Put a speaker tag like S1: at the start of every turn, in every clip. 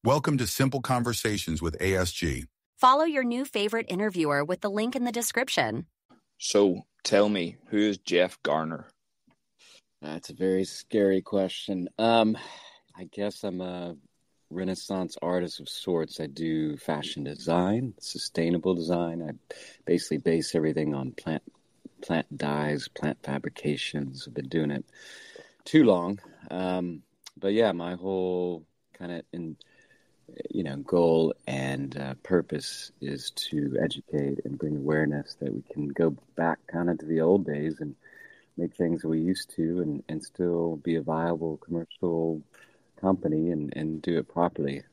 S1: Welcome to Simple Conversations with ASG.
S2: Follow your new favorite interviewer with the link in the description.
S3: So tell me, who is Jeff Garner?
S4: That's a very scary question. I guess I'm a Renaissance artist of sorts. I do fashion design, sustainable design. I basically base everything on plant dyes, plant fabrications. I've been doing it too long. But yeah, my whole kind of goal and purpose is to educate and bring awareness that we can go back kind of to the old days and make things we used to and still be a viable commercial company and do it properly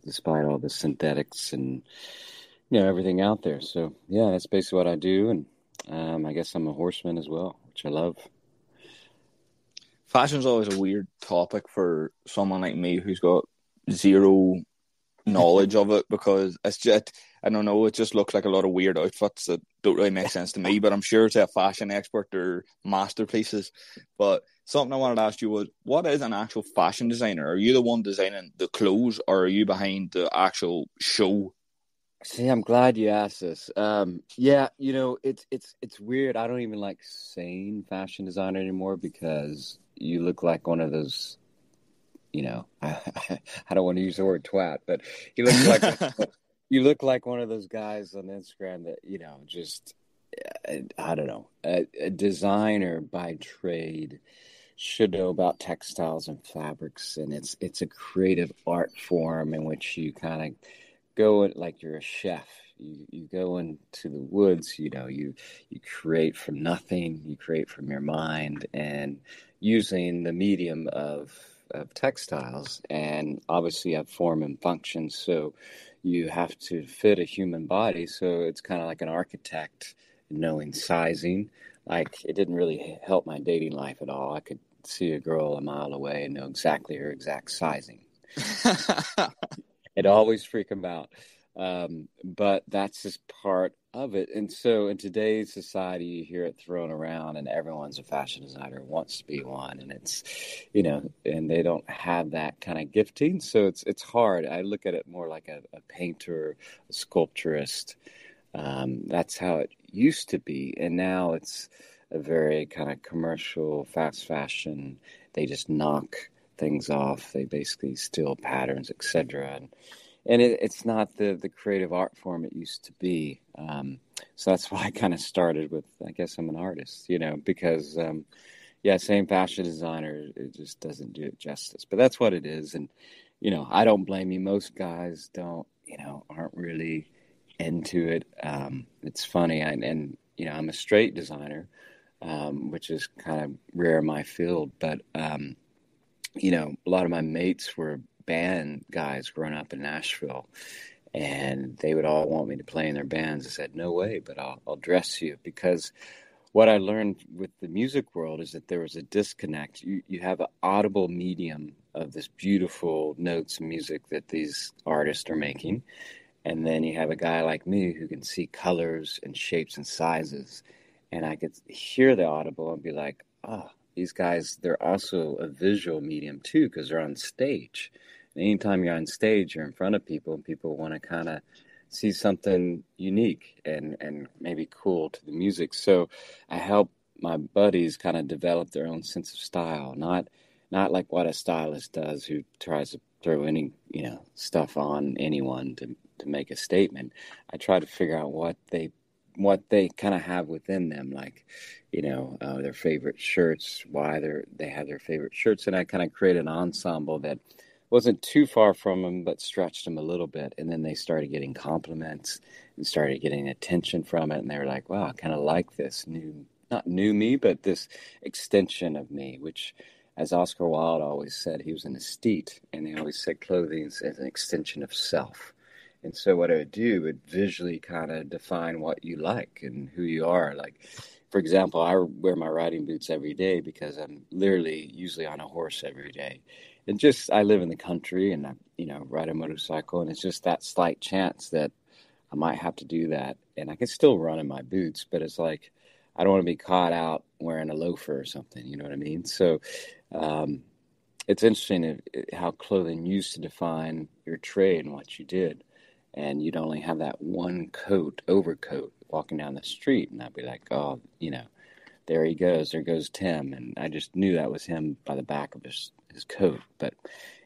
S4: despite all the synthetics and everything out there. So yeah, that's basically what I do, and I guess I'm a horseman as well, which I love.
S3: Fashion's always a weird topic for someone like me who's got zero knowledge of it, because it's just, I don't know, it just looks like a lot of weird outfits that don't really make sense to me, but I'm sure to a fashion expert they're masterpieces. But something I wanted to ask you was, what is an actual fashion designer? Are you the one designing the clothes, or are you behind the actual show?
S4: See, I'm glad you asked this. Yeah, it's weird. I don't even like saying fashion designer anymore because you look like one of those, I don't want to use the word twat, but you look like one of those guys on Instagram that, just, I don't know, a designer by trade should know about textiles and fabrics. And it's a creative art form in which you kind of go in, like you're a chef. You go into the woods, you create from nothing, you create from your mind, and using the medium of textiles, and obviously you have form and function, so you have to fit a human body. So it's kind of like an architect knowing sizing. Like, it didn't really help my dating life at all. I could see a girl a mile away and know exactly her exact sizing. It always freak them out. But that's just part of it. And so in today's society, you hear it thrown around and everyone's a fashion designer, wants to be one. And it's, and they don't have that kind of gifting. So it's hard. I look at it more like a painter, a sculpturist. That's how it used to be. And now it's a very kind of commercial, fast fashion. They just knock things off. They basically steal patterns, etc. And it's not the creative art form it used to be. So that's why I kind of started with, I guess I'm an artist, because, saying fashion designer, it just doesn't do it justice. But that's what it is. And, I don't blame you. Most guys aren't really into it. It's funny. And I'm a straight designer, which is kind of rare in my field. But, a lot of my mates were band guys growing up in Nashville, and they would all want me to play in their bands. I said, no way, but I'll dress you, because what I learned with the music world is that there was a disconnect. You have an audible medium of this beautiful notes and music that these artists are making, and then you have a guy like me who can see colors and shapes and sizes, and I could hear the audible and be like, oh, these guys, they're also a visual medium too, because they're on stage. And anytime you're on stage, you're in front of people, and people want to kind of see something unique and maybe cool to the music. So I help my buddies kind of develop their own sense of style, not like what a stylist does who tries to throw any stuff on anyone to make a statement. I try to figure out what they kind of have within them, like their favorite shirts, why they have their favorite shirts, and I kind of create an ensemble that wasn't too far from them, but stretched them a little bit. And then they started getting compliments and started getting attention from it. And they were like, wow, I kind of like this not new me, but this extension of me, which, as Oscar Wilde always said, he was an aesthete. And they always said clothing is an extension of self. And so what I would do would visually kind of define what you like and who you are. Like, for example, I wear my riding boots every day because I'm literally usually on a horse every day. And just, I live in the country and I, ride a motorcycle, and it's just that slight chance that I might have to do that. And I can still run in my boots, but it's like, I don't want to be caught out wearing a loafer or something. You know what I mean? So, it's interesting how clothing used to define your trade and what you did. And you'd only have that one overcoat, walking down the street. And I'd be like, oh, there he goes. There goes Tim. And I just knew that was him by the back of his coat. But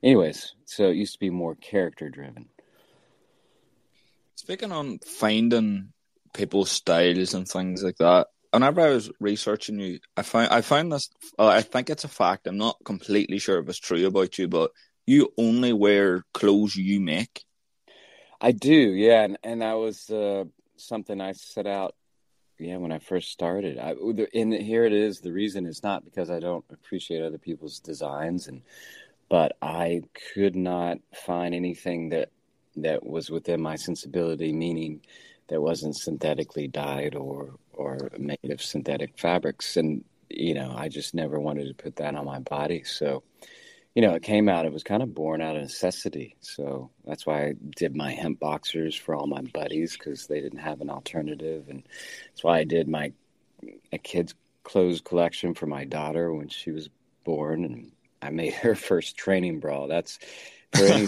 S4: anyways, so it used to be more character driven.
S3: Speaking on finding people's styles and things like that, whenever I was researching you, I found this. I think it's a fact. I'm not completely sure if it's true about you, but you only wear clothes you make.
S4: I do, yeah, and that was something I set out, when I first started. And here it is. The reason is not because I don't appreciate other people's designs, but I could not find anything that was within my sensibility, meaning that wasn't synthetically dyed or made of synthetic fabrics. And, I just never wanted to put that on my body. So, it was kind of born out of necessity. So that's why I did my hemp boxers for all my buddies, because they didn't have an alternative. And that's why I did a kid's clothes collection for my daughter when she was born. And I made her first training bra. That's, for any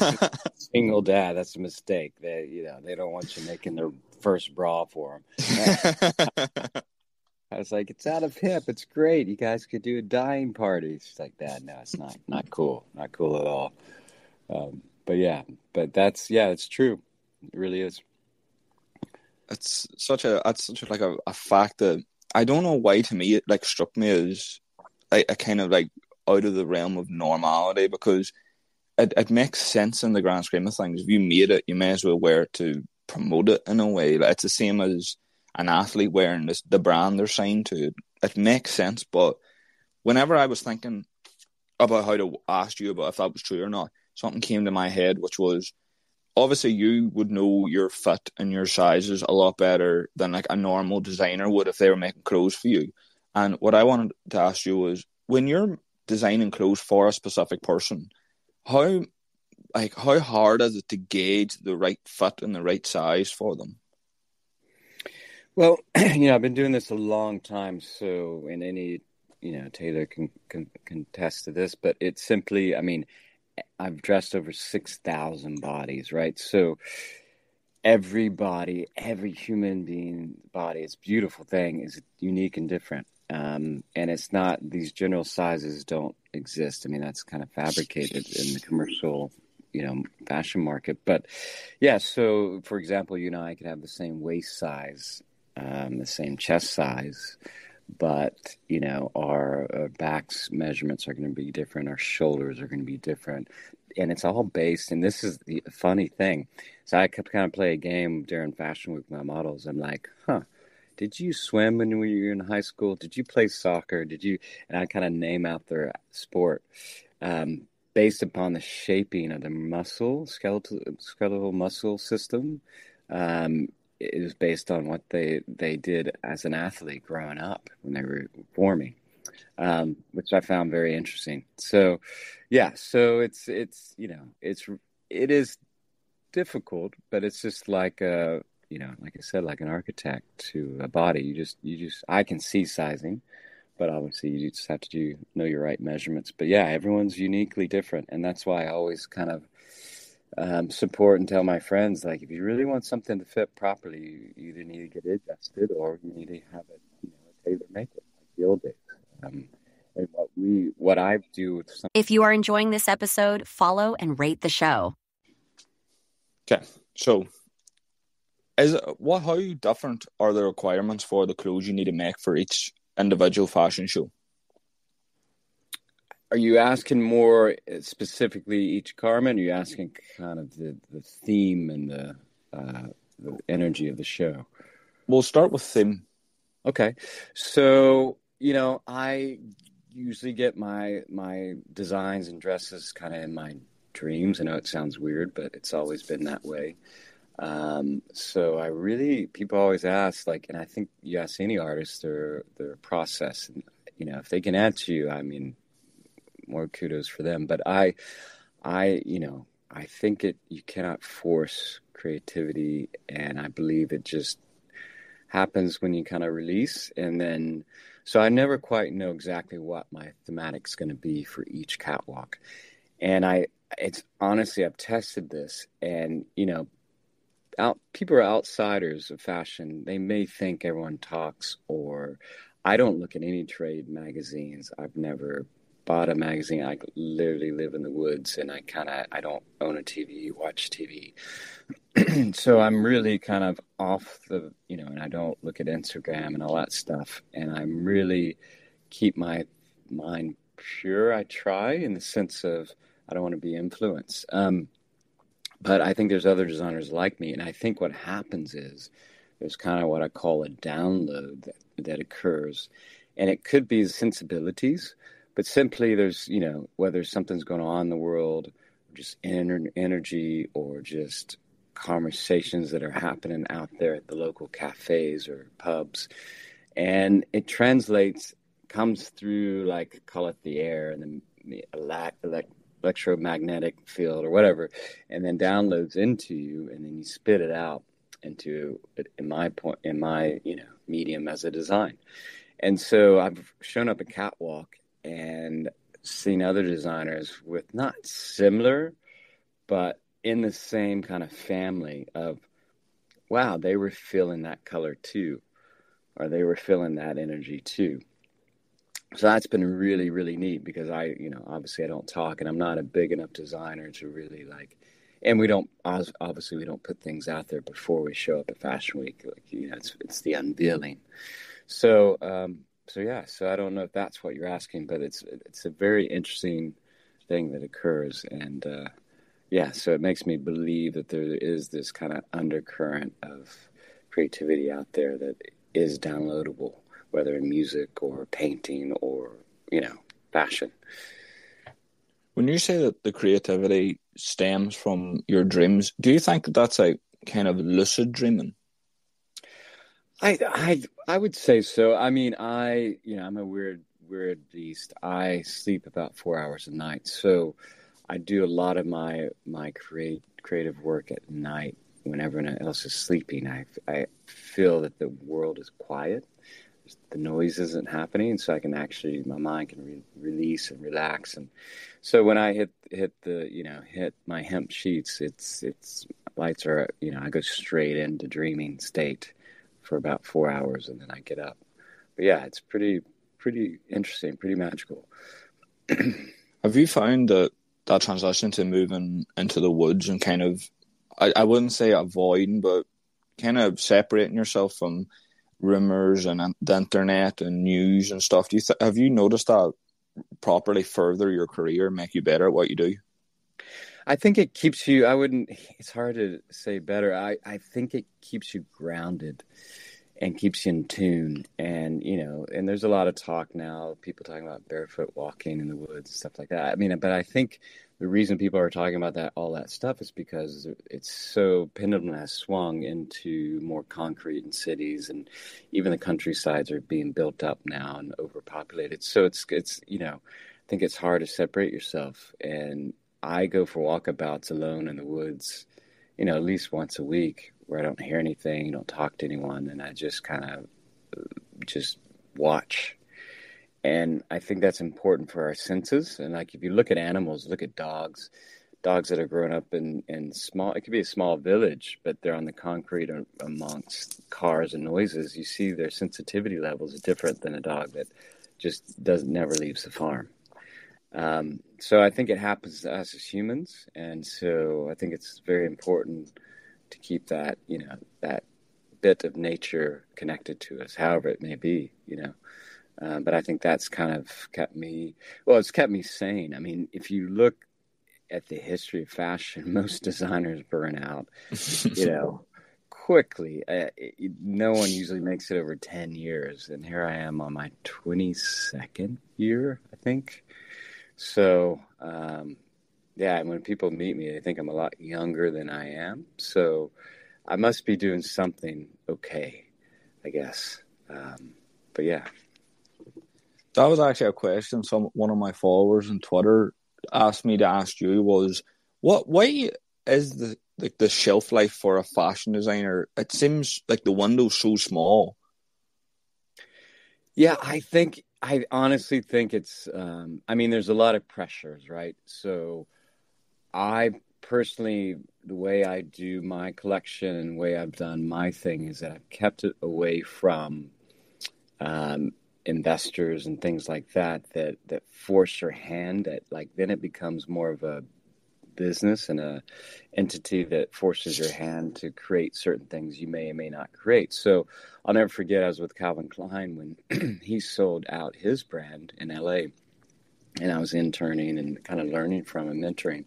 S4: single dad, that's a mistake. They don't want you making their first bra for them. I was like, it's out of hip. It's great. You guys could do a dyeing party. She's like, Dad, no, it's not cool. Not cool at all. But it's true. It really is.
S3: It's such a fact that I don't know why, to me, it struck me as a kind of out of the realm of normality, because it makes sense in the grand scheme of things. If you made it, you may as well wear it to promote it in a way. It's the same as an athlete wearing the brand they're signed to. It makes sense, but whenever I was thinking about how to ask you about if that was true or not, something came to my head, which was, obviously you would know your fit and your sizes a lot better than a normal designer would if they were making clothes for you. And what I wanted to ask you was, when you're designing clothes for a specific person, how hard is it to gauge the right fit and the right size for them?
S4: Well, I've been doing this a long time, so, and any, tailor can contest to this, but it's simply, I've dressed over 6,000 bodies, right? So every body, every human being body, it's a beautiful thing, is unique and different. And it's not, these general sizes don't exist. That's kind of fabricated in the commercial, fashion market. But yeah, so for example, you and I could have the same waist size, the same chest size, but our back's measurements are going to be different, our shoulders are going to be different, and it's all based, and this is the funny thing, so I could kind of play a game during Fashion Week with my models. I'm like, did you swim when you were in high school? Did you play soccer? And I kind of name out their sport based upon the shaping of the skeletal muscle system. It was based on what they did as an athlete growing up when they were forming, which I found very interesting. So, yeah, so it is difficult, but it's just like like I said, like an architect to a body. You just I can see sizing, but obviously you just have to know your right measurements. But yeah, everyone's uniquely different, and that's why I always kind of support and tell my friends, if you really want something to fit properly, you either need to get it adjusted or you need to have it, tailor make it like the old days. And what I do with
S2: If you are enjoying this episode, follow and rate the show.
S3: Okay, so how different are the requirements for the clothes you need to make for each individual fashion show?
S4: Are you asking more specifically each garment? Or are you asking kind of the theme and the energy of the show?
S3: We'll start with theme.
S4: Okay. So, I usually get my designs and dresses kind of in my dreams. I know it sounds weird, but it's always been that way. So people always ask, and I think you ask any artist their process, and, if they can answer you, more kudos for them. But I think you cannot force creativity, and I believe it just happens when you kind of release. And then So I never quite know exactly what my thematic's going to be for each catwalk. And it's honestly, I've tested this, and people are outsiders of fashion. They may think everyone talks, or I don't look at any trade magazines. I've never bought a magazine. I literally live in the woods, and I don't own a TV, watch TV. So I'm really kind of off and I don't look at Instagram and all that stuff. And I'm really keep my mind pure. I try, in the sense of I don't want to be influenced. But I think there's other designers like me. And I think what happens is there's kind of what I call a download that occurs. And it could be sensibilities, but simply there's, whether something's going on in the world, or just energy, or just conversations that are happening out there at the local cafes or pubs. And it comes through, like, call it the air and the electromagnetic field or whatever, and then downloads into you, and then you spit it out into, in my medium as a design. And so I've shown up at catwalk and seen other designers with not similar, but in the same kind of family of, wow, they were feeling that color too, or they were feeling that energy too. So that's been really, really neat, because obviously I don't talk, and I'm not a big enough designer to really and we don't put things out there before we show up at Fashion Week. It's the unveiling. So I don't know if that's what you're asking, but it's a very interesting thing that occurs. And, so it makes me believe that there is this kind of undercurrent of creativity out there that is downloadable, whether in music or painting or, fashion.
S3: When you say that the creativity stems from your dreams, do you think that that's a kind of lucid dreaming?
S4: I would say so. I mean, I'm a weird beast. I sleep about 4 hours a night, so I do a lot of my creative work at night when everyone else is sleeping. I feel that the world is quiet. The noise isn't happening, so my mind can release and relax. And so when I hit my hemp sheets, it's lights are, I go straight into dreaming state for about 4 hours, and then I get up. But yeah, it's pretty interesting, pretty magical.
S3: Have you found that transition to moving into the woods and kind of, I wouldn't say avoiding, but kind of separating yourself from rumors and the internet and news and stuff? Have you noticed that properly further your career, make you better at what you do?
S4: I think it keeps you, it's hard to say better. I think it keeps you grounded and keeps you in tune. And, and there's a lot of talk now, people talking about barefoot walking in the woods and stuff like that. I mean, but I think the reason people are talking about all that stuff is because it's so, pendulum has swung into more concrete in cities, and even the countrysides are being built up now and overpopulated. So it's I think it's hard to separate yourself. And I go for walkabouts alone in the woods, at least once a week, where I don't hear anything, don't talk to anyone, and I just kind of just watch. And I think that's important for our senses. And if you look at animals, look at dogs that are grown up in small, it could be a small village, but they're on the concrete or amongst cars and noises. You see their sensitivity levels are different than a dog that just never leaves the farm. So I think it happens to us as humans. And so I think it's very important to keep that, that bit of nature connected to us, however it may be, But I think that's kind of it's kept me sane. I mean, if you look at the history of fashion, most designers burn out, quickly. No one usually makes it over 10 years. And here I am on my 22nd year, I think. So, when people meet me, they think I'm a lot younger than I am. So I must be doing something okay, I guess. But yeah.
S3: That was actually a question one of my followers on Twitter asked me to ask you was, why is the shelf life for a fashion designer? It seems like the window's so small.
S4: Yeah, I honestly think it's, I mean, there's a lot of pressures, right? So I personally, the way I do my collection and the way I've done my thing is that I've kept it away from um, investors and things like that force your hand. That like then it becomes more of a business and a entity that forces your hand to create certain things you may or may not create. So I'll never forget I was with Calvin Klein when he sold out his brand in LA, and I was interning and kind of learning from him, mentoring.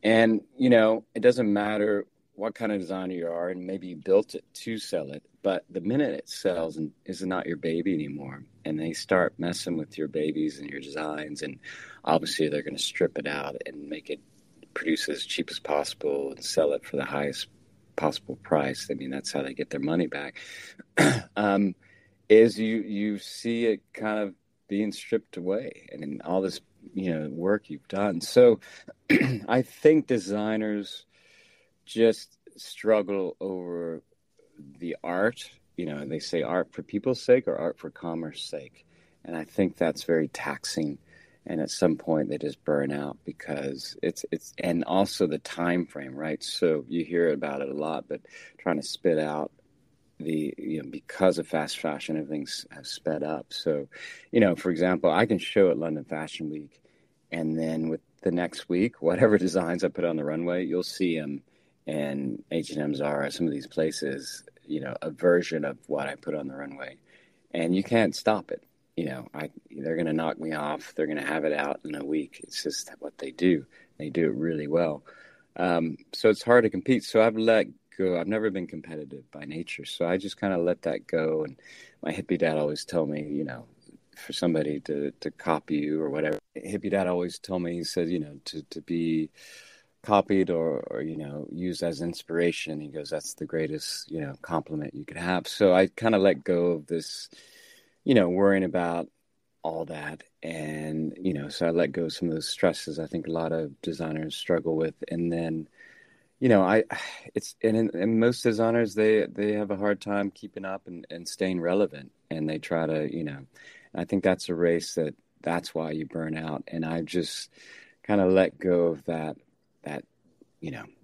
S4: And it doesn't matter what kind of designer you are, and maybe you built it to sell it, but the minute it sells and is not your baby anymore, and they start messing with your babies and your designs, and obviously they're going to strip it out and make it produce as cheap as possible and sell it for the highest possible price. I mean, that's how they get their money back. um, is you see it kind of being stripped away, and in all this work you've done. So I think designers just struggle over the art. They say art for people's sake or art for commerce sake, and I think that's very taxing. And at some point they just burn out because it's and also the time frame, right? So you hear about it a lot, but trying to spit out because of fast fashion, everything's has sped up. So, for example, I can show at London Fashion Week, and then with the next week, whatever designs I put on the runway, you'll see them in H&M, Zara, some of these places, a version of what I put on the runway, and you can't stop it. They're going to knock me off. They're going to have it out in a week. It's just what they do. They do it really well. So it's hard to compete. So I've let go. I've never been competitive by nature. So I just kind of let that go. And my hippie dad always told me, for somebody to copy you or whatever. Hippie dad always told me, he said, to be copied or used as inspiration. He goes, that's the greatest, compliment you could have. So I kind of let go of this, worrying about all that. And, so I let go of some of those stresses I think a lot of designers struggle with. And then, and most designers, they have a hard time keeping up and staying relevant. And they try to, I think that's a race that's why you burn out. And I just kind of let go of that,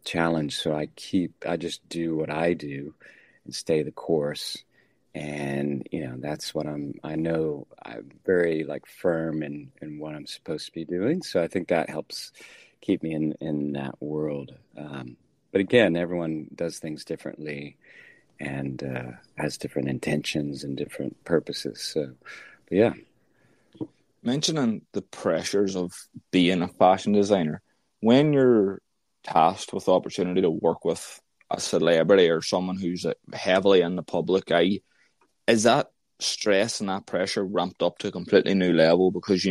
S4: challenge. So I just do what I do and stay the course. And, that's what I know I'm very firm in what I'm supposed to be doing. So I think that helps keep me in that world. But again, everyone does things differently and has different intentions and different purposes. So, but yeah.
S3: Mentioning the pressures of being a fashion designer, when you're tasked with the opportunity to work with a celebrity or someone who's heavily in the public eye, is that stress and that pressure ramped up to a completely new level because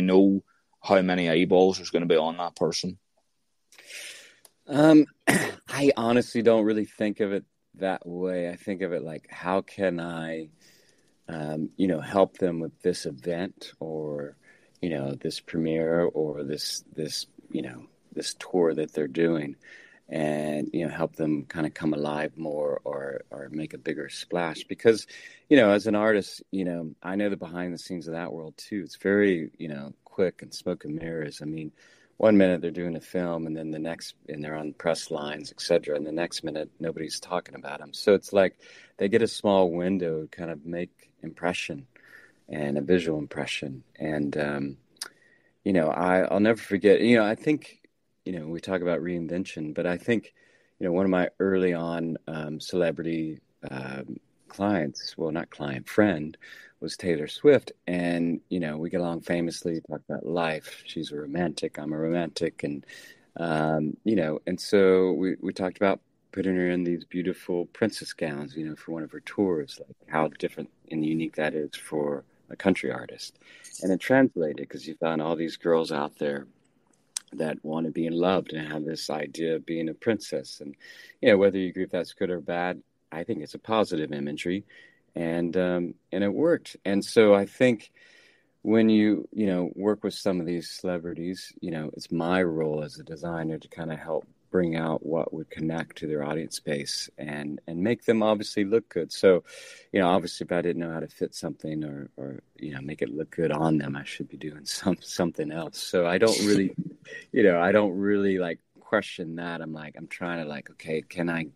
S3: how many eyeballs there's going to be on that person?
S4: I honestly don't really think of it that way. I think of it like, how can I, help them with this event or, this premiere or this tour that they're doing, and help them kind of come alive more or make a bigger splash. Because as an artist, I know the behind the scenes of that world too. It's very quick and smoke and mirrors. I mean, one minute they're doing a film, and then the next, and they're on press lines, etc. And the next minute nobody's talking about them. So it's like they get a small window to kind of make impression and a visual impression. And I'll never forget. I think we talk about reinvention, but I think, one of my early on celebrity clients, well, not client, friend, was Taylor Swift. And, we get along famously, talk about life. She's a romantic, I'm a romantic. And, and so we talked about putting her in these beautiful princess gowns, for one of her tours, like how different and unique that is for a country artist. And it translated because you found all these girls out there that want to be loved and have this idea of being a princess. And, whether you agree if that's good or bad, I think it's a positive imagery, and it worked. And so I think when you work with some of these celebrities, it's my role as a designer to kind of help bring out what would connect to their audience space and make them obviously look good. So, obviously if I didn't know how to fit something or make it look good on them, I should be doing something else. So I don't really, I don't really like question that. I'm trying to okay, can I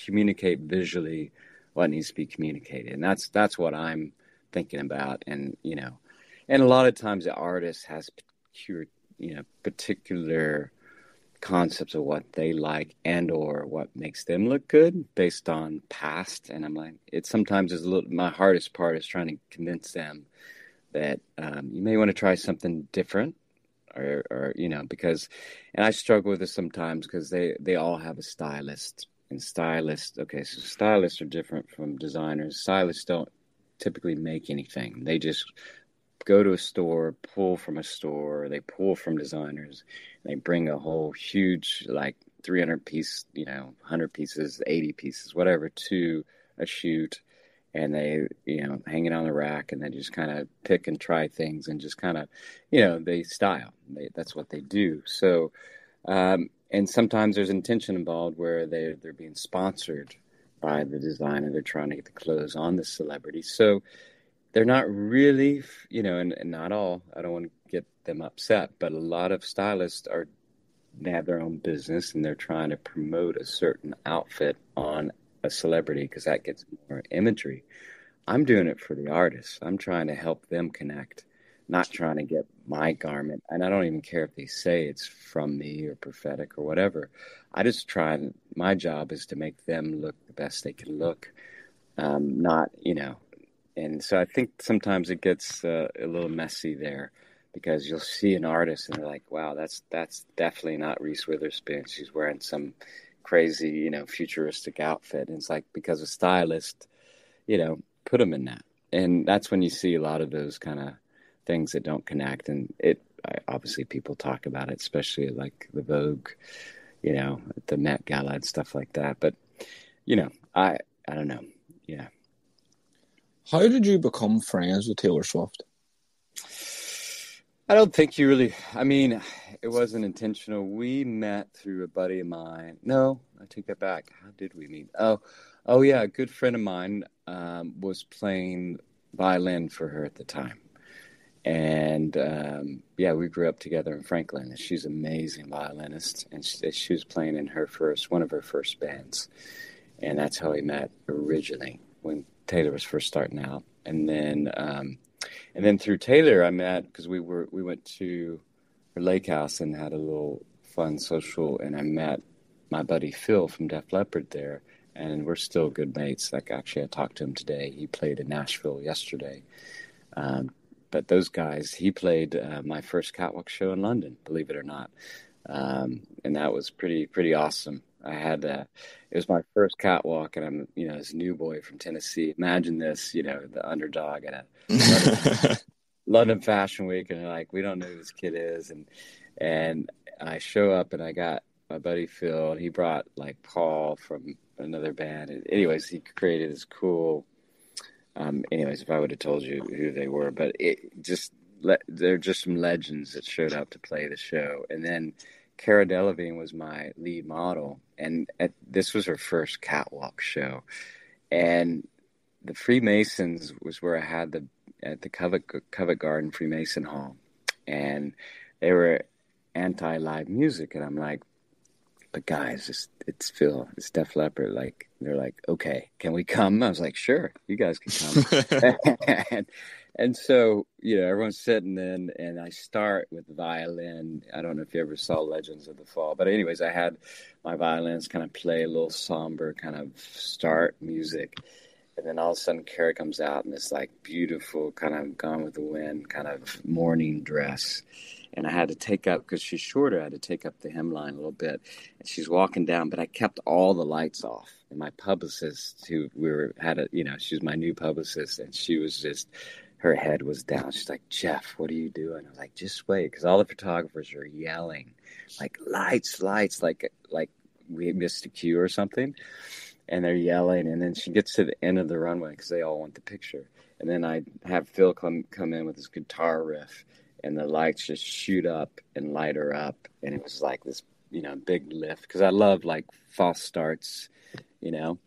S4: communicate visually what needs to be communicated? And that's what I'm thinking about. And, and a lot of times the artist has particular concepts of what they like and or what makes them look good based on past. And I'm it sometimes is my hardest part is trying to convince them that you may want to try something different or because, and I struggle with this sometimes because they all have a stylist, and stylists are different from designers. Stylists don't typically make anything. They just go to a store, pull from a store, they pull from designers, and they bring a whole huge 300 piece, 100 pieces, 80 pieces, whatever, to a shoot, and they hang it on the rack, and they just kind of pick and try things and just kind of they style. That's what they do. So and sometimes there's intention involved where they're being sponsored by the designer. They're trying to get the clothes on the celebrity. So they're not really, and not all, I don't want to get them upset, but a lot of stylists they have their own business and they're trying to promote a certain outfit on a celebrity because that gets more imagery. I'm doing it for the artists. I'm trying to help them connect, not trying to get my garment. And I don't even care if they say it's from me or Prophetik or whatever. I just my job is to make them look the best they can look, not, And so I think sometimes it gets a little messy there because you'll see an artist and they're like, wow, that's definitely not Reese Witherspoon. She's wearing some crazy, futuristic outfit. And it's because a stylist, put them in that. And that's when you see a lot of those kind of things that don't connect. And obviously people talk about it, especially the Vogue, the Met Gala and stuff like that. But, I don't know. Yeah.
S3: How did you become friends with Taylor Swift?
S4: I don't think it wasn't intentional. We met through a buddy of mine. No, I take that back. How did we meet? Oh yeah, a good friend of mine was playing violin for her at the time. And we grew up together in Franklin. She's an amazing violinist, and she was playing in one of her first bands. And that's how we met originally, when Taylor was first starting out. And then through Taylor I met because we went to her lake house and had a little fun social, and I met my buddy Phil from Def Leppard there, and we're still good mates. Actually I talked to him today. He played in Nashville yesterday. But those guys, he played my first catwalk show in London, believe it or not. And that was pretty awesome. It was my first catwalk, and I'm, this new boy from Tennessee. Imagine this, the underdog at a London Fashion Week, and they're we don't know who this kid is. And I show up, and I got my buddy Phil, and he brought Paul from another band. And anyways, he created this cool, if I would have told you who they were, but they're just some legends that showed up to play the show. And then Cara Delevingne was my lead model, and this was her first catwalk show. And the Freemasons was where I had at the Covent Garden Freemason Hall, and they were anti-live music, and I'm but guys, it's Phil, it's Def Leppard. They're okay, can we come? I was sure, you guys can come. And so, everyone's sitting in, and I start with violin. I don't know if you ever saw Legends of the Fall, but anyways, I had my violins kind of play a little somber kind of start music. And then all of a sudden, Cara comes out in this beautiful kind of Gone with the Wind kind of morning dress. And I had to take up, because she's shorter, I had to take up the hemline a little bit. And she's walking down, but I kept all the lights off. And my publicist, she was my new publicist, and she was just, her head was down. She's like, Jeff, what are you doing? I was like, just wait, because all the photographers are yelling, lights, like we missed a cue or something. And they're yelling, and then she gets to the end of the runway because they all want the picture. And then I have Phil come in with his guitar riff, and the lights just shoot up and light her up. And it was this, big lift because I love like false starts, you know.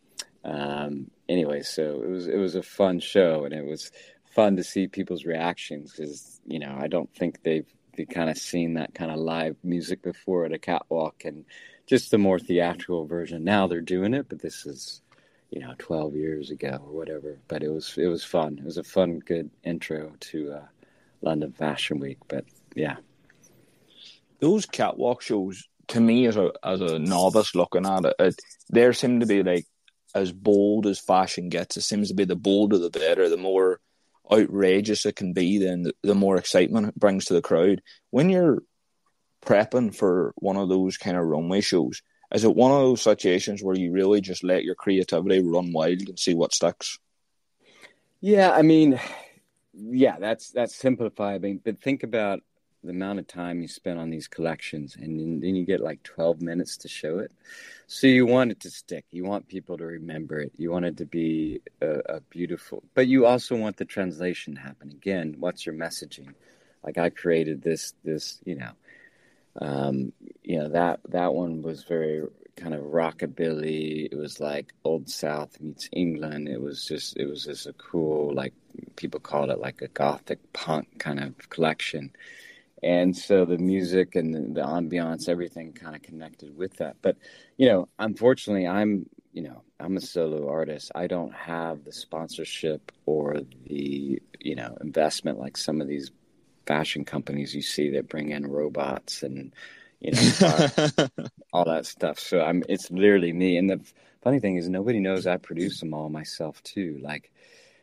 S4: Anyway, so it was a fun show, and it was fun to see people's reactions because I don't think they kind of seen that kind of live music before at a catwalk, and just the more theatrical version. Now they're doing it, but this is 12 years ago or whatever. But it was fun. It was a fun, good intro to London Fashion Week. But yeah,
S3: those catwalk shows to me as a novice looking at it, there seem to be like, as bold as fashion gets, it seems to be the bolder the better. The more outrageous it can be, then the more excitement it brings to the crowd. When you're prepping for one of those kind of runway shows, is it one of those situations where you really just let your creativity run wild and see what sticks?
S4: Yeah, I mean, yeah, that's simplified. But think about the amount of time you spend on these collections, and then you get like 12 minutes to show it. So you want it to stick. You want people to remember it. You want it to be a beautiful, but you also want the translation to happen. Again, what's your messaging? Like I created this, that one was very kind of rockabilly. It was like Old South meets England. It was just a cool, like people called it like a gothic punk kind of collection. And so the music and the ambiance, everything kind of connected with that. But, unfortunately, I'm a solo artist. I don't have the sponsorship or the, investment like some of these fashion companies you see that bring in robots and, all that stuff. So it's literally me. And the funny thing is nobody knows I produce them all myself too. Like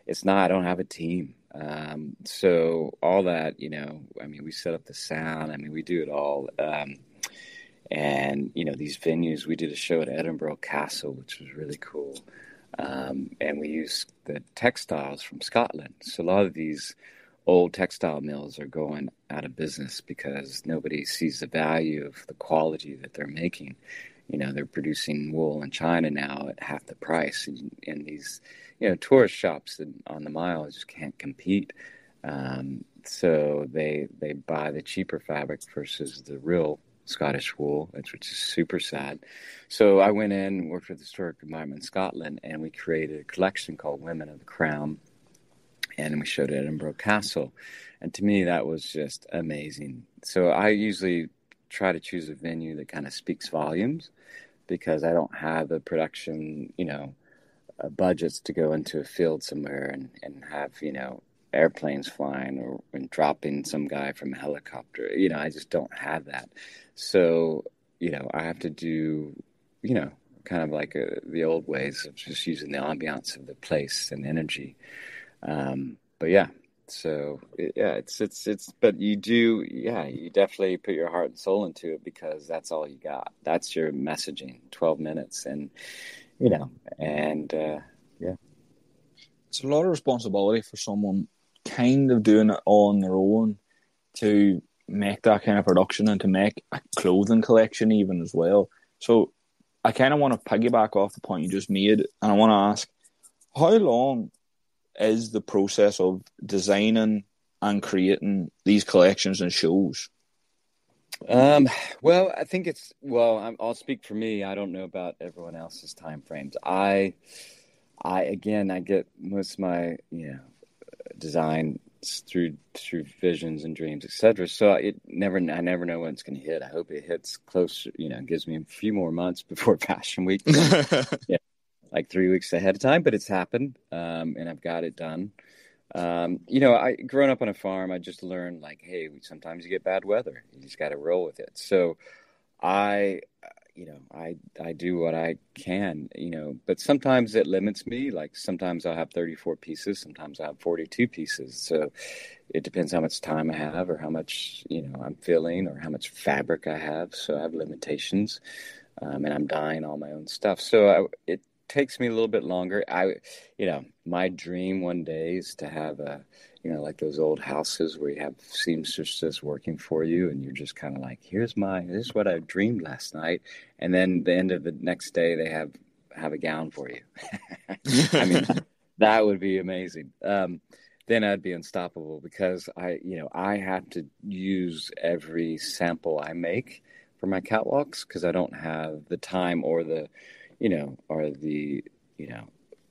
S4: I don't have a team. So all that, we set up the sound, we do it all. And, these venues, we did a show at Edinburgh Castle, which was really cool. And we used the textiles from Scotland. So a lot of these old textile mills are going out of business because nobody sees the value of the quality that they're making. They're producing wool in China now at half the price. And these, tourist shops on the mile just can't compete. So they buy the cheaper fabric versus the real Scottish wool, which is super sad. So I went in and worked with the Historic Environment in Scotland, and we created a collection called Women of the Crown, and we showed it at Edinburgh Castle. And to me, that was just amazing. So I usually try to choose a venue that kind of speaks volumes because I don't have the production, budgets to go into a field somewhere and have, airplanes flying and dropping some guy from a helicopter. I just don't have that. So, I have to do, kind of like the old ways of just using the ambiance of the place and energy. But yeah, so but you definitely put your heart and soul into it because that's all you got. That's your messaging, 12 minutes. And, yeah.
S3: It's a lot of responsibility for someone kind of doing it on their own to make that kind of production and to make a clothing collection even as well. So I kind of want to piggyback off the point you just made, and I want to ask, how long is the process of designing and creating these collections and shows?
S4: Well, I think I'll speak for me. I don't know about everyone else's time frames. I get most of my, design through visions and dreams, etc. So I never know when it's going to hit. I hope it hits close, gives me a few more months before Fashion Week. Yeah, like 3 weeks ahead of time, but it's happened. And I've got it done. I growing up on a farm, I just learned like, hey, sometimes you get bad weather. You just got to roll with it. So I do what I can, but sometimes it limits me. Like sometimes I'll have 34 pieces, sometimes I have 42 pieces. So it depends how much time I have or how much, I'm feeling or how much fabric I have. So I have limitations, and I'm dyeing all my own stuff. So it takes me a little bit longer. My dream one day is to have like those old houses where you have seamstresses working for you, and you're just kind of like, here's what I dreamed last night, and then the end of the next day they have a gown for you. I mean, that would be amazing. Then I'd be unstoppable because I have to use every sample I make for my catwalks because I don't have the time or the,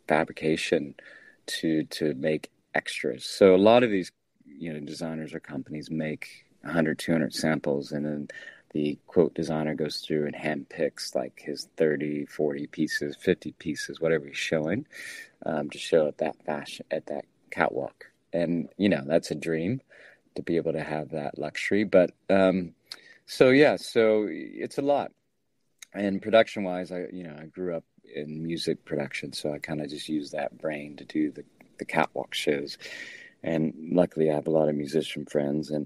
S4: fabrication to make extras. So a lot of these, designers or companies make 100, 200 samples, and then the quote designer goes through and handpicks like his 30, 40 pieces, 50 pieces, whatever he's showing, to show at that fashion, at that catwalk. And, that's a dream to be able to have that luxury. But, so it's a lot. And production wise, I grew up in music production, so I kind of just use that brain to do the catwalk shows. And luckily I have a lot of musician friends, and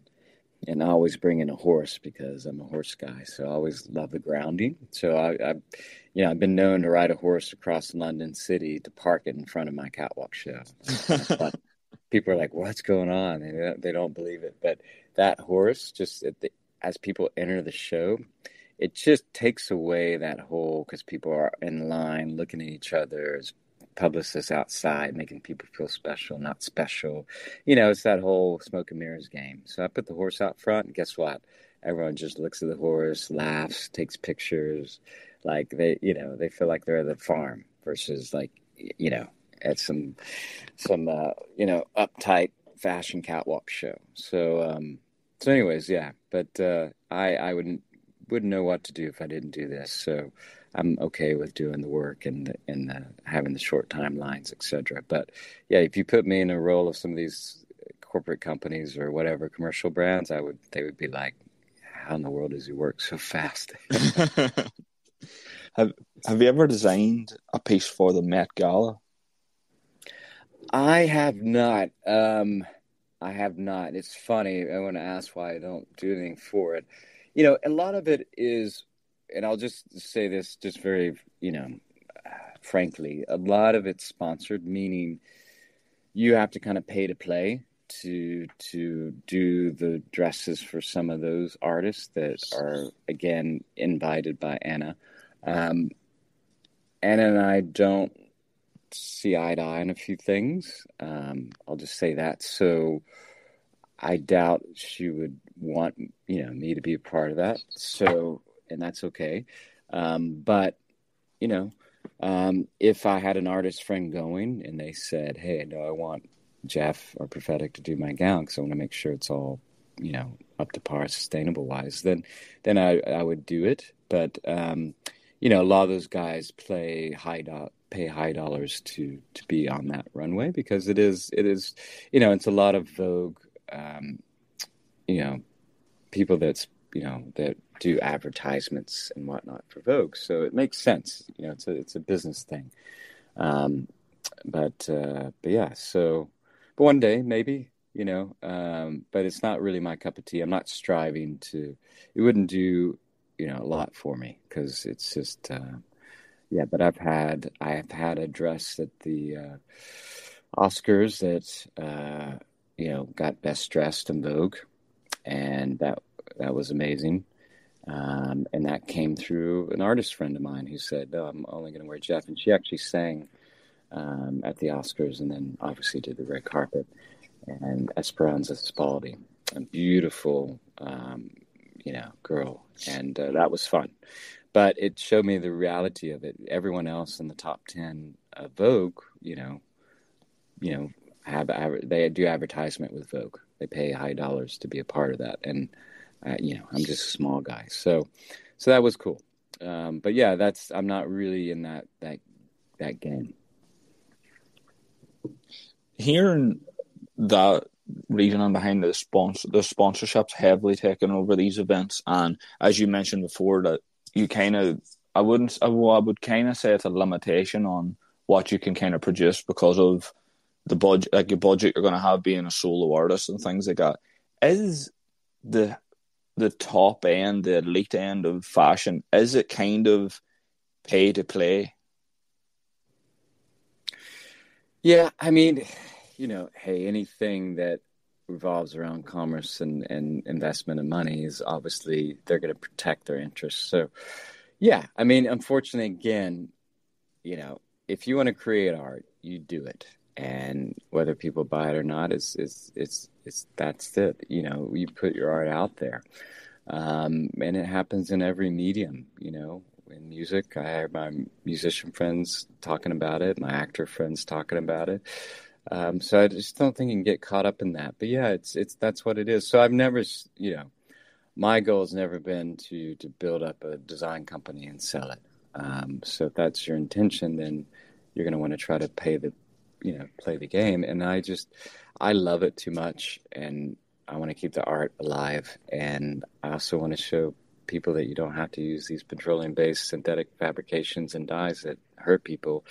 S4: I always bring in a horse because I'm a horse guy. So I always love the grounding. So I've been known to ride a horse across London City to park it in front of my catwalk show. People are like, "What's going on?" They don't believe it. But that horse, just as people enter the show, it just takes away that whole, because people are in line looking at each other as publicists outside, making people feel special, not special. It's that whole smoke and mirrors game. So I put the horse out front, and guess what? Everyone just looks at the horse, laughs, takes pictures. Like they feel like they're at the farm versus like, at some uptight fashion catwalk show. So anyways, yeah, but I wouldn't know what to do if I didn't do this. So I'm okay with doing the work and having the short timelines, etc. But yeah, if you put me in a role of some of these corporate companies or whatever commercial brands, they would be like, how in the world does he work so fast?
S3: Have you ever designed a piece for the Met Gala?
S4: I have not. It's funny. I want to ask why I don't do anything for it. A lot of it is, and I'll just say this just very, frankly, a lot of it's sponsored, meaning you have to kind of pay to play to do the dresses for some of those artists that are, again, invited by Anna. Anna and I don't see eye to eye on a few things. I'll just say that. So I doubt she would want, me to be a part of that. So, and that's okay. But, if I had an artist friend going and they said, hey, no, I want Jeff or Prophetik to do my gown because I want to make sure it's all, up to par sustainable wise, then I would do it. But, a lot of those guys pay high dollars to be on that runway because it is, it's a lot of Vogue, people that do advertisements and whatnot for Vogue. So it makes sense. It's a business thing. But yeah, but one day maybe, but it's not really my cup of tea. I'm not striving it wouldn't do, a lot for me because it's just, yeah, but I have had a dress at the Oscars that, got best dressed in Vogue, and that was amazing. And that came through an artist friend of mine who said, no, I'm only going to wear Jeff. And she actually sang at the Oscars and then obviously did the red carpet. And Esperanza Spaldi, a beautiful, girl. And that was fun. But it showed me the reality of it. Everyone else in the top 10 of Vogue, they do advertisement with Vogue. They pay high dollars to be a part of that. And, I'm just a small guy. So that was cool. But yeah, I'm not really in that game.
S3: Hearing that reasoning behind the sponsorships heavily taking over these events, and as you mentioned before, that you I would kind of say it's a limitation on what you can kind of produce because of the budget, like your budget you're going to have being a solo artist and things like that. Is the top end, the elite end of fashion, is it kind of pay to play?
S4: Yeah, I mean, hey, anything that revolves around commerce and investment and money is obviously they're going to protect their interests. So, yeah, I mean, unfortunately, again, if you want to create art, you do it, and whether people buy it or not is that's it. You put your art out there. And it happens in every medium, in music. I have my musician friends talking about it, my actor friends talking about it. So I just don't think you can get caught up in that. But yeah, it's that's what it is. So I've never, my goal has never been to build up a design company and sell it. So if that's your intention, then you're going to want to try to play the game. And I love it too much, and I want to keep the art alive. And I also want to show people that you don't have to use these petroleum-based synthetic fabrications and dyes that hurt people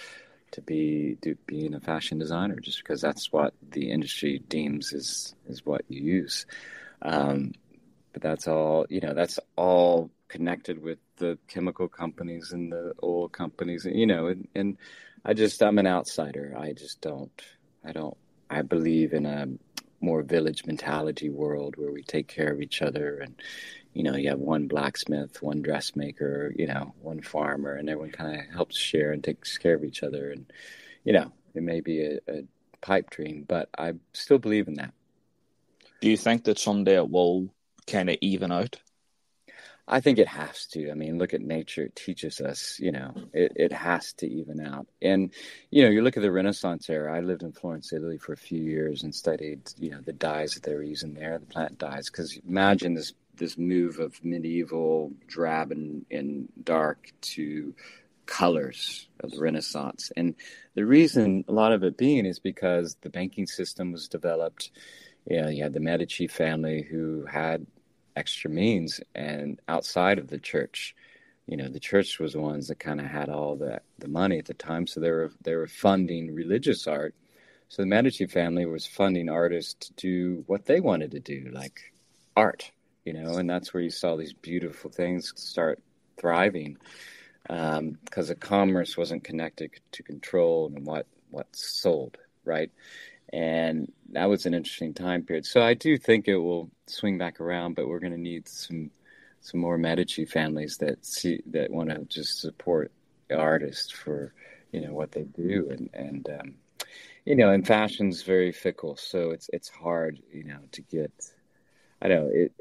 S4: to being a fashion designer, just because that's what the industry deems is what you use. But that's all connected with the chemical companies and the oil companies, and I'm an outsider. I believe in a more village mentality world where we take care of each other, and you have one blacksmith, one dressmaker, one farmer, and everyone kind of helps share and takes care of each other. And it may be a pipe dream, but I still believe in that.
S3: Do you think that someday it will kind of even out?
S4: I think it has to. I mean, look at nature. It teaches us, it has to even out. And, you look at the Renaissance era. I lived in Florence, Italy for a few years and studied, the dyes that they were using there, the plant dyes. Because imagine this move of medieval drab and dark to colors of the Renaissance. And the reason, a lot of it being, is because the banking system was developed. You had the Medici family who had extra means, and outside of the church, the church was the ones that kind of had all the money at the time, so they were funding religious art. So the Medici family was funding artists to do what they wanted to do, like art, and that's where you saw these beautiful things start thriving, because the commerce wasn't connected to control and what sold, right? And that was an interesting time period. So I do think it will swing back around, but we're going to need some more Medici families that want to just support artists for what they do, and fashion's very fickle, so it's hard to get. I know it.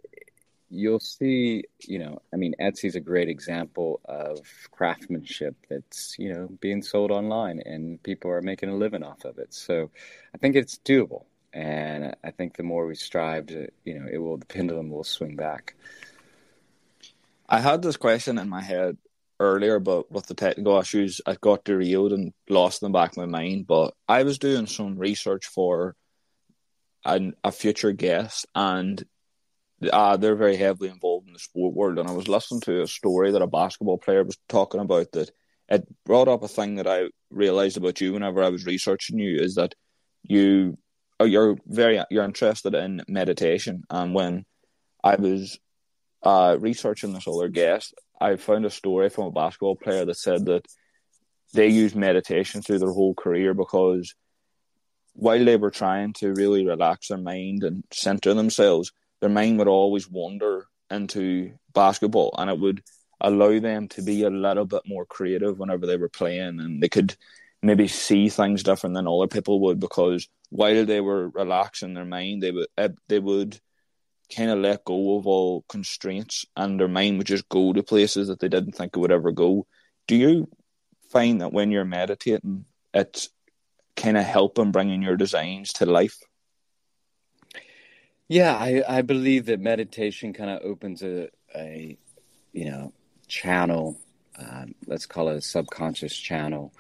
S4: You'll see, I mean, Etsy's a great example of craftsmanship that's, being sold online, and people are making a living off of it. So I think it's doable. And I think the more we strive to, the pendulum will swing back.
S3: I had this question in my head earlier, but with the technical issues, I got derailed and lost in the back of my mind. But I was doing some research for a future guest, and they're very heavily involved in the sport world, and I was listening to a story that a basketball player was talking about, that it brought up a thing that I realized about you whenever I was researching you, is that you're interested in meditation. And when I was researching this other guest, I found a story from a basketball player that said that they used meditation through their whole career, because while they were trying to really relax their mind and center themselves, their mind would always wander into basketball, and it would allow them to be a little bit more creative whenever they were playing, and they could maybe see things different than other people would, because while they were relaxing their mind, they would kind of let go of all constraints, and their mind would just go to places that they didn't think it would ever go. Do you find that when you're meditating, it's kind of helping bringing your designs to life?
S4: Yeah, I believe that meditation kind of opens a channel, let's call it a subconscious channel,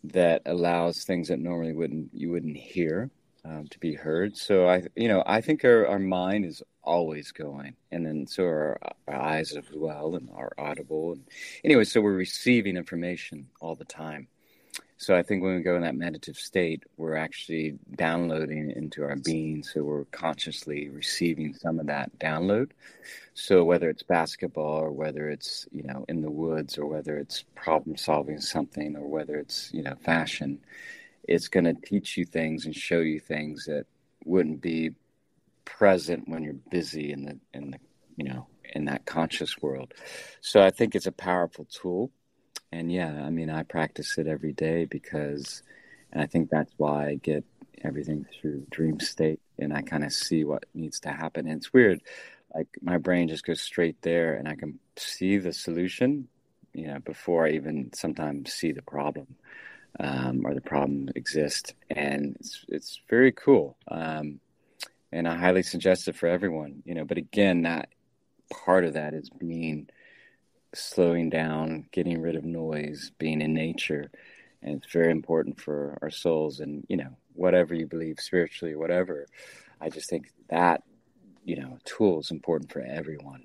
S4: that allows things that normally you wouldn't hear to be heard. So I think our mind is always going, and then so are our eyes as well, and are audible. And anyway, so we're receiving information all the time. So I think when we go in that meditative state, we're actually downloading into our being. So we're consciously receiving some of that download. So whether it's basketball, or whether it's, in the woods, or whether it's problem solving something, or whether it's, fashion, it's going to teach you things and show you things that wouldn't be present when you're busy in that conscious world. So I think it's a powerful tool. And yeah, I mean, I practice it every day and I think that's why I get everything through dream state, and I kind of see what needs to happen. And it's weird. like my brain just goes straight there, and I can see the solution, before I even sometimes see the problem, or the problem exist, and it's very cool. And I highly suggest it for everyone, But again, that part of that is slowing down, getting rid of noise, being in nature, and it's very important for our souls. And whatever you believe spiritually, whatever, I just think that tool is important for everyone.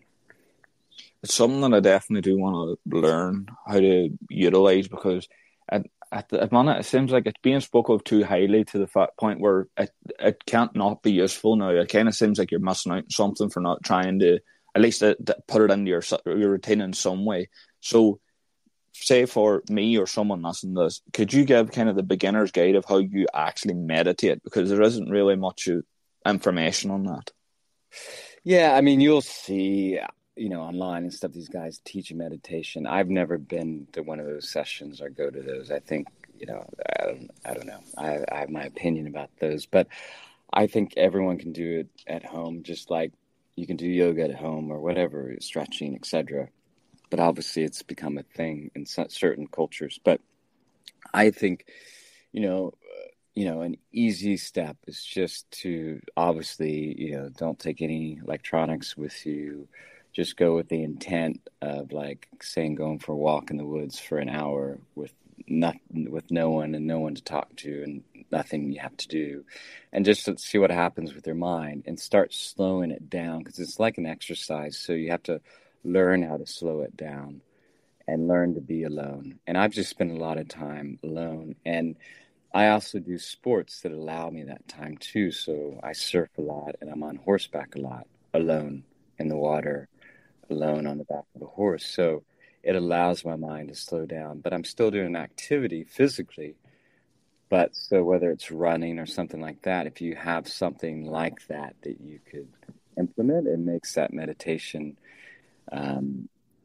S3: It's something that I definitely do want to learn how to utilize, because at the minute it seems like it's being spoke of too highly to the point where it can't not be useful now. It kind of seems like you're missing out on something for not trying to at least put it into your routine in some way. So, say for me or someone listening to this, could you give kind of the beginner's guide of how you actually meditate? Because there isn't really much information on that.
S4: Yeah, I mean, you'll see, online and stuff, these guys teach meditation. I've never been to one of those sessions or go to those. I think, I don't know. I have my opinion about those, but I think everyone can do it at home, just like you can do yoga at home or whatever, stretching, etc. But obviously it's become a thing in certain cultures. But I think, an easy step is just to obviously, don't take any electronics with you. Just go with the intent of, like, saying, going for a walk in the woods for an hour with no one and no one to talk to and nothing you have to do, and just to see what happens with your mind and start slowing it down, because it's like an exercise. So you have to learn how to slow it down and learn to be alone. And I've just spent a lot of time alone, and I also do sports that allow me that time too. So I surf a lot, and I'm on horseback a lot, alone in the water, alone on the back of a horse. So it allows my mind to slow down, but I'm still doing activity physically. But so whether it's running or something like that, if you have something like that you could implement, it makes that meditation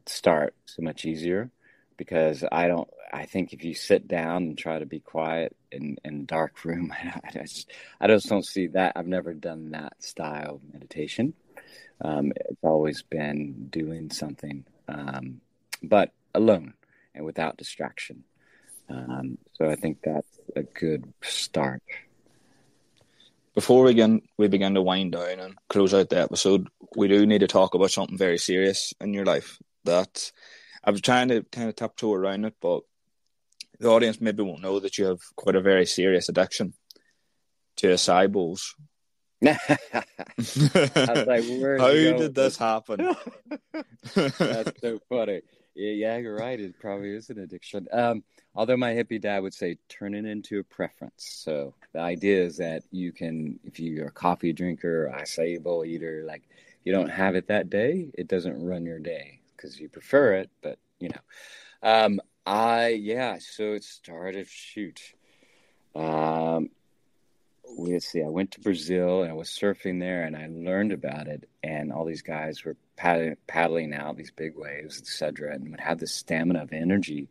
S4: start so much easier. Because I think if you sit down and try to be quiet in a dark room, I just don't see that. I've never done that style of meditation. It's always been doing something, but alone and without distraction. So I think that's a good start.
S3: Before we begin to wind down and close out the episode, we do need to talk about something very serious in your life that I was trying to kind of tiptoe around it, but the audience maybe won't know that you have quite a very serious addiction to acai bowls.
S4: I was like,
S3: how did this happen?
S4: That's so funny. Yeah, you're right. It probably is an addiction. Although my hippie dad would say, turn it into a preference. So the idea is that you can, if you're a coffee drinker or acai bowl eater, like, you don't have it that day, it doesn't run your day because you prefer it. But, so it started, let's see, I went to Brazil and I was surfing there and I learned about it, and all these guys were paddling out these big waves, etc., and would have this stamina of energy,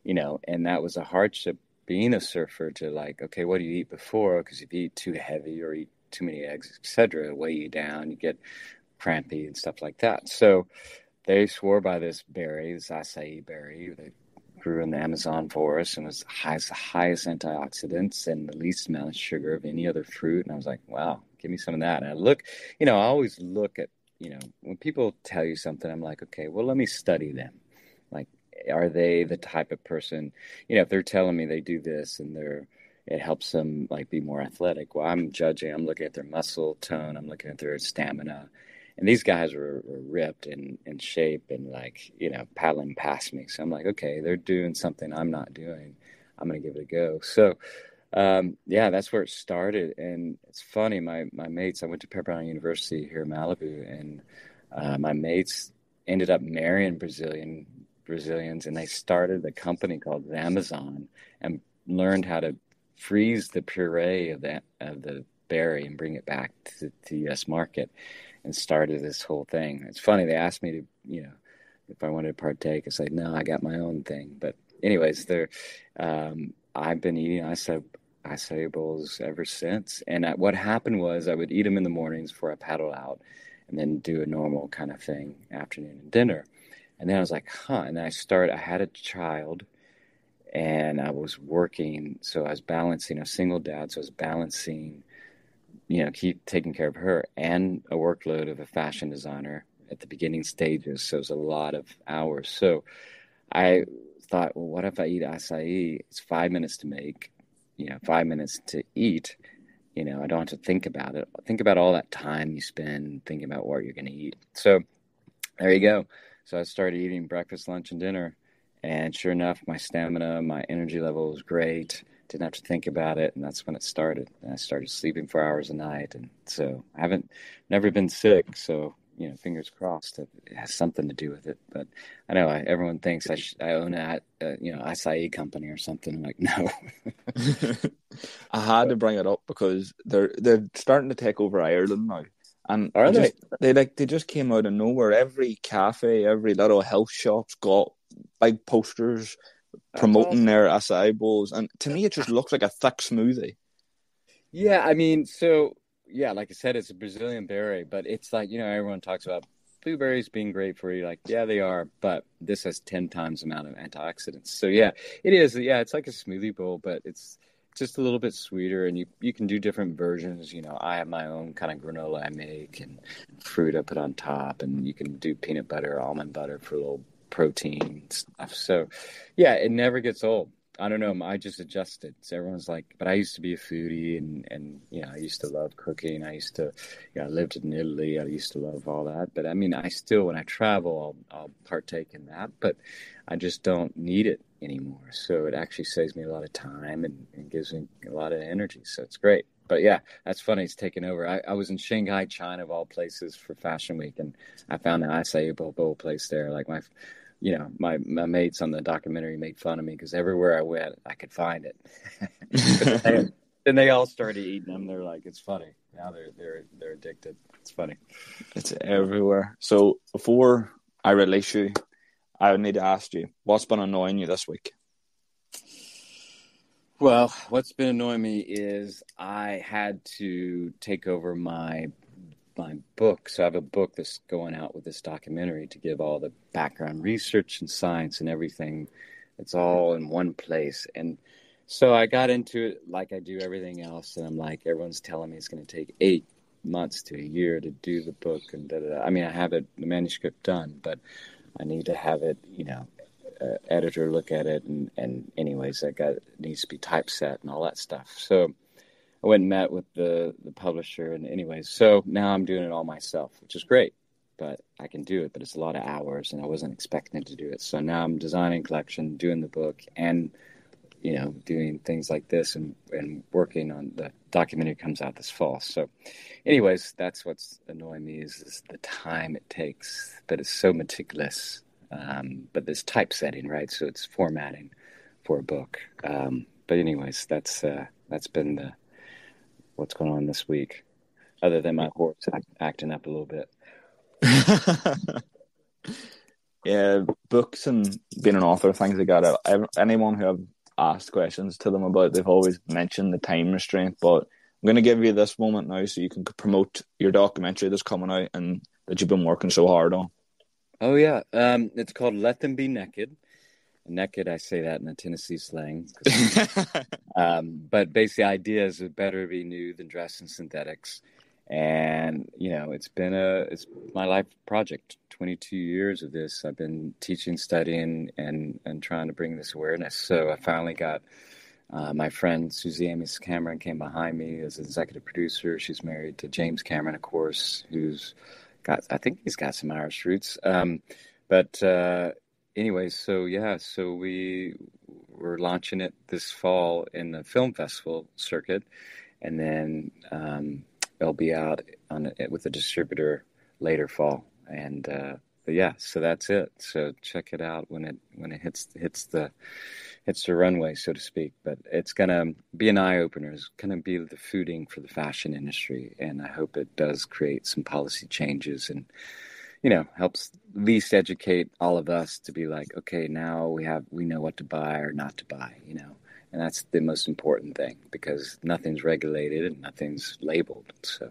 S4: and that was a hardship being a surfer, to like, okay, what do you eat before? Because if you eat too heavy or eat too many eggs, etc., it'll weigh you down, you get crampy and stuff like that. So they swore by this berry, this acai berry. They grew in the Amazon forest and has the highest antioxidants and the least amount of sugar of any other fruit. And I was like, wow, give me some of that. And I always look at, when people tell you something, I'm like, okay, well, let me study them. Like, are they the type of person, if they're telling me they do this and it helps them like be more athletic. Well, I'm looking at their muscle tone. I'm looking at their stamina. And these guys were ripped and in shape and like, paddling past me. So I'm like, okay, they're doing something I'm not doing. I'm going to give it a go. So, that's where it started. And it's funny, my mates, I went to Pepperdine University here in Malibu, and my mates ended up marrying Brazilians, and they started a company called Amazon and learned how to freeze the puree of the berry and bring it back to the U.S. market, and started this whole thing. It's funny, they asked me to, if I wanted to partake. I said, no, I got my own thing. But anyways, I've been eating acai bowls ever since. And what happened was I would eat them in the mornings before I paddle out. and then do a normal kind of thing, afternoon and dinner. And then I was like, and then I had a child, and I was working, so I was balancing, a single dad, so I was balancing, keep taking care of her and a workload of a fashion designer at the beginning stages. So it was a lot of hours. So I thought, well, what if I eat acai? It's 5 minutes to make, 5 minutes to eat. I don't have to think about it. Think about all that time you spend thinking about what you're going to eat. So there you go. So I started eating breakfast, lunch, and dinner. And sure enough, my stamina, my energy level was great. Didn't have to think about it. And that's when it started. And I started sleeping 4 hours a night. And so I never been sick. So, fingers crossed it has something to do with it. But I know everyone thinks I own a acai company or something. I'm like, no.
S3: I had to bring it up because they're starting to take over Ireland now. And
S4: Are they?
S3: They just came out of nowhere. Every cafe, every little health shop's got big posters promoting their acai bowls, and to me it just looks like a thick smoothie.
S4: Yeah, I mean, so yeah, like I said, it's a Brazilian berry, but it's like, everyone talks about blueberries being great for you. Like, yeah, they are, but this has 10 times the amount of antioxidants. So yeah, it is. Yeah, it's like a smoothie bowl, but it's just a little bit sweeter, and you can do different versions. I have my own kind of granola I make, and fruit I put on top, and you can do peanut butter, almond butter for a little protein stuff. So yeah, it never gets old. I don't know. I just adjusted. So everyone's like, but I used to be a foodie, and I used to love cooking. I used to, I lived in Italy. I used to love all that. But I mean, I still, when I travel, I'll partake in that. But I just don't need it anymore. So it actually saves me a lot of time and gives me a lot of energy. So it's great. But yeah, that's funny. It's taken over. I was in Shanghai, China, of all places, for Fashion Week, and I found an acai bowl place there. Like my mates on the documentary made fun of me because everywhere I went, I could find it. Then they all started eating them. They're like, it's funny. Now they're addicted. It's funny.
S3: It's everywhere. So before I release you, I would need to ask you, what's been annoying you this week?
S4: Well, what's been annoying me is I had to take over my book. So I have a book that's going out with this documentary to give all the background research and science and everything. It's all in one place. And so I got into it like I do everything else. And I'm like, everyone's telling me it's going to take 8 months to a year to do the book. And da-da-da. I mean, I have the manuscript done, but I need to have it, editor look at it. And anyways, needs to be typeset and all that stuff. So I went and met with the publisher, and anyways, so now I'm doing it all myself, which is great, but I can do it, but it's a lot of hours, and I wasn't expecting to do it. So now I'm designing collection, doing the book, and, doing things like this, and working on the documentary comes out this fall. So anyways, that's what's annoying me is the time it takes, but it's so meticulous, but there's typesetting, right? So it's formatting for a book. But anyways, that's been what's going on this week, other than my horse acting up a little bit.
S3: Yeah, books and being an author, things like that. Anyone who I've asked questions to them about, they've always mentioned the time restraint. But I'm going to give you this moment now so you can promote your documentary that's coming out and that you've been working so hard on.
S4: Oh, yeah. It's called Let Them Be Naked. Naked, I say that in a Tennessee slang. But basically, the idea is it better be nude than dressed in synthetics. And, it's my life project. 22 years of this. I've been teaching, studying, and trying to bring this awareness. So I finally got my friend Susie Amis Cameron came behind me as executive producer. She's married to James Cameron, of course, I think he's got some Irish roots. Anyways, so we're launching it this fall in the film festival circuit, and then it'll be out with a distributor later fall. And but yeah, so that's it. So check it out when it hits the runway, so to speak. But it's gonna be an eye opener. It's gonna be the fooding for the fashion industry, and I hope it does create some policy changes and helps at least educate all of us to be like, okay, now we know what to buy or not to buy, and that's the most important thing because nothing's regulated and nothing's labeled. So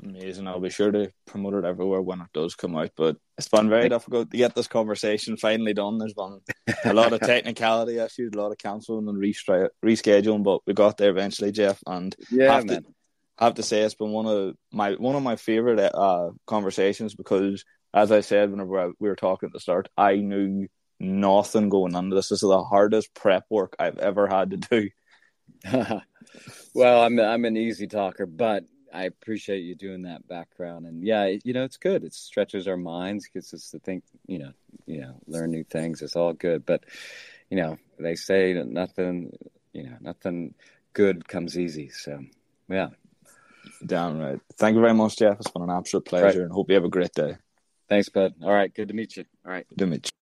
S3: Amazing. I'll be sure to promote it everywhere when it does come out. But it's been very difficult to get this conversation finally done. There's been a lot of technicality issues, a lot of cancelling and rescheduling, but we got there eventually, Jeff. And
S4: Yeah,
S3: I have to say it's been one of my favorite conversations, because, as I said whenever we were talking at the start, I knew nothing going into this. This is the hardest prep work I've ever had to do.
S4: Well, I'm an easy talker, but I appreciate you doing that background. And yeah, it's good. It stretches our minds, gets us to think, learn new things. It's all good. But, they say that nothing good comes easy. So, yeah.
S3: Damn right. Thank you very much, Jeff. It's been an absolute pleasure, and hope you have a great day.
S4: Thanks, bud. All right. Good to meet you. All right.
S3: Good to meet you.